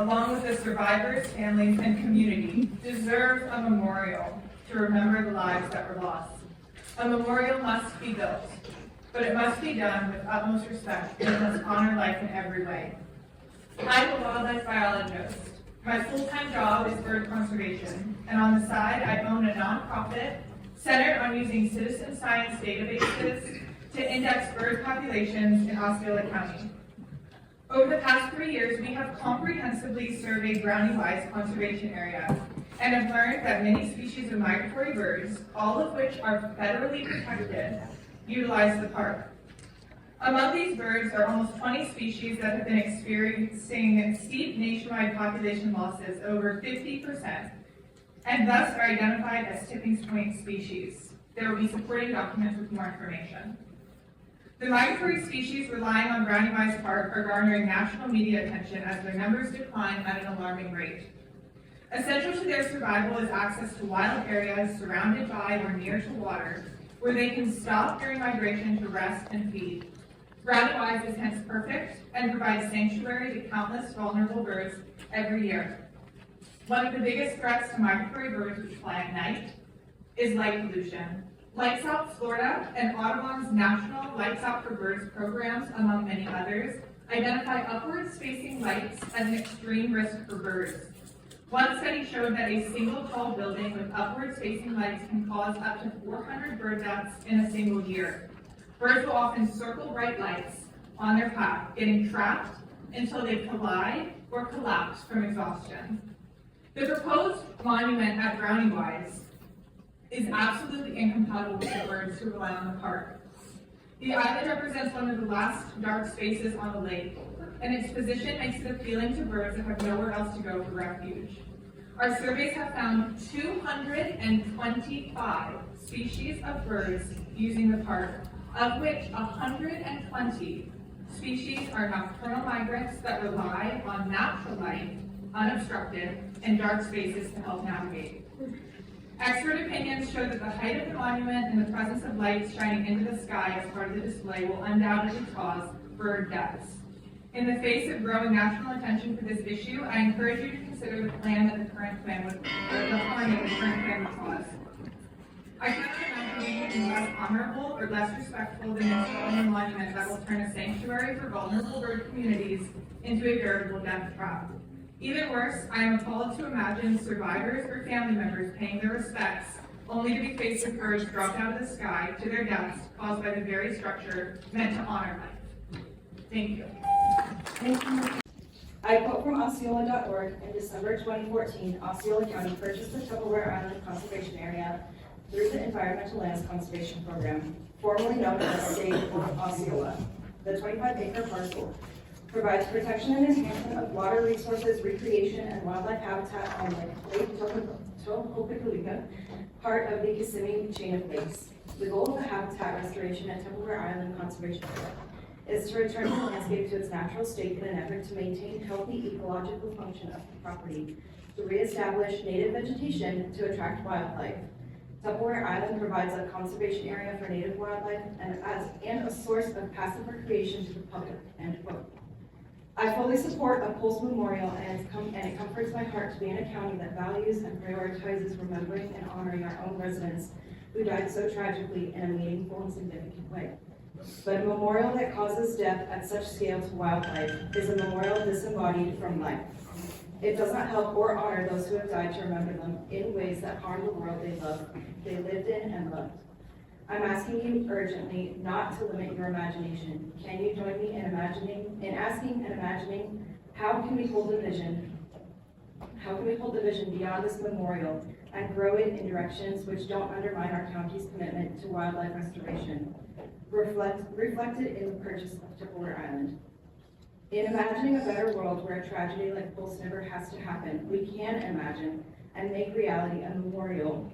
along with the survivors, families, and community, deserve a memorial to remember the lives that were lost. A memorial must be built, but it must be done with utmost respect and must honor life in every way. I'm a wildlife biologist. My full-time job is bird conservation, and on the side, I own a nonprofit centered on using citizen science databases to index bird populations in Osceola County. Over the past 3 years, we have comprehensively surveyed Brownie-wise conservation area and have learned that many species of migratory birds, all of which are federally protected, utilize the park. Among these birds are almost 20 species that have been experiencing steep nationwide population losses over 50%, and thus are identified as tipping point species. There will be supporting documents with more information. The migratory species relying on Brownie-wise Park are garnering national media attention as their numbers decline at an alarming rate. Essential to their survival is access to wild areas surrounded by or near to water, where they can stop during migration to rest and feed. Brownie-wise is hence perfect and provides sanctuary to countless vulnerable birds every year. One of the biggest threats to migratory birds which fly at night is light pollution. Lights Out Florida and Audubon's National Lights Out for Birds programs, among many others, identify upwards facing lights as an extreme risk for birds. One study showed that a single tall building with upwards facing lights can cause up to 400 bird deaths in a single year. Birds will often circle bright lights on their path, getting trapped until they collide or collapse from exhaustion. The proposed monument at Brownie-wise is absolutely incompatible with the birds who rely on the park. The island represents one of the last dark spaces on the lake, and its position makes it appealing to birds that have nowhere else to go for refuge. Our surveys have found 225 species of birds using the park, of which 120 species are nocturnal migrants that rely on natural light, unobstructed, and dark spaces to help navigate. Expert opinions show that the height of the monument and the presence of lights shining into the sky as part of the display will undoubtedly cause bird deaths. In the face of growing national attention for this issue, I encourage you to consider the plan that the current plan would cause. I cannot imagine anything less honorable or less respectful than installing a monument that will turn a sanctuary for vulnerable bird communities into a veritable death trap. Even worse, I am appalled to imagine survivors or family members paying their respects only to be faced with birds dropped out of the sky to their deaths caused by the very structure meant to honor life. Thank you. Thank you. I quote from Osceola.org. In December 2014, Osceola County purchased the Tupperware Island Conservation Area through the Environmental Lands Conservation Program, formerly known as State of Osceola. The 25-acre parcel provides protection and enhancement of water resources, recreation, and wildlife habitat on Lake Topeka, part of the Kissimmee chain of lakes. The goal of the habitat restoration at Tupperware Island Conservation Area is to return the landscape to its natural state in an effort to maintain healthy ecological function of the property, to reestablish native vegetation to attract wildlife. Tupperware Island provides a conservation area for native wildlife and a source of passive recreation to the public, end quote. I fully support a Pulse Memorial, and it comforts my heart to be in a county that values and prioritizes remembering and honoring our own residents who died so tragically in a meaningful and significant way. But a memorial that causes death at such scale to wildlife is a memorial disembodied from life. It does not help or honor those who have died to remember them in ways that harm the world they lived in and loved. I'm asking you urgently not to limit your imagination. Can you join me in asking and imagining how can we hold the vision beyond this memorial and grow it in directions which don't undermine our county's commitment to wildlife restoration, reflected in the purchase of Tupperware Island. In imagining a better world where a tragedy like Pulse never has to happen, we can imagine and make reality a memorial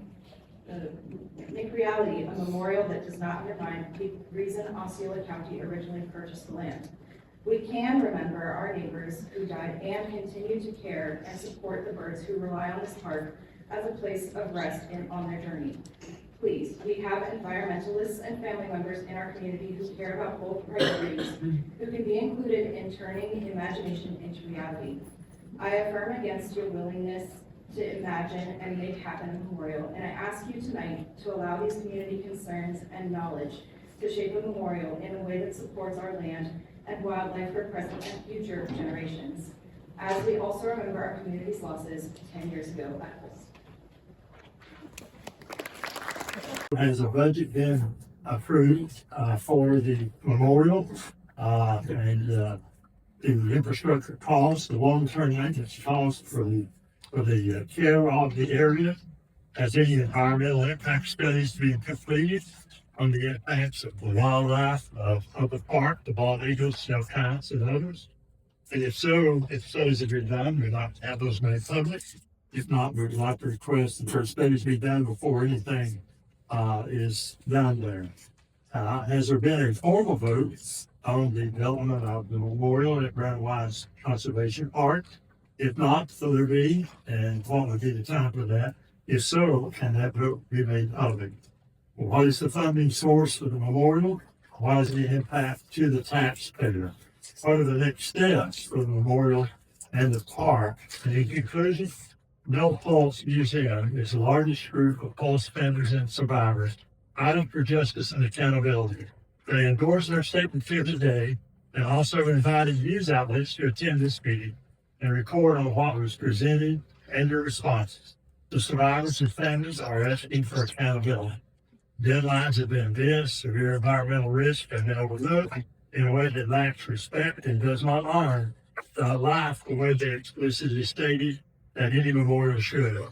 that does not undermine the reason Osceola County originally purchased the land. We can remember our neighbors who died and continue to care and support the birds who rely on this park as a place of rest on their journey. Please, we have environmentalists and family members in our community who care about both priorities, who can be included in turning imagination into reality. I affirm against your willingness to imagine and make happen a memorial, and I ask you tonight to allow these community concerns and knowledge to shape a memorial in a way that supports our land and wildlife for present and future generations, as we also remember our community's losses 10 years ago at this. Has a budget been approved for the memorial and the infrastructure costs, the long-term maintenance costs for the care of the area? Has any environmental impact studies been completed on the impacts of the wildlife of the park, the bald eagles, snowcats, and others? And if so, if studies have been done, we'd like to have those made public. If not, we'd like to request that those studies be done before anything is done there. Has there been a formal vote on the development of the memorial at Brown Wise Conservation Park? If not, will there be, and what would be the time for that? If so, can that vote be made public? What is the funding source for the memorial? What is the impact to the taxpayer? What are the next steps for the memorial and the park? And in conclusion, No Pulse Museum is the largest group of Pulse offenders and survivors fighting for justice and accountability. They endorse their statement here today and also invited news outlets to attend this meeting and record on what was presented and their responses. The survivors and families are asking for accountability. Deadlines have been missed, severe environmental risks have been overlooked in a way that lacks respect and does not honor life the way they explicitly stated that any memorial should.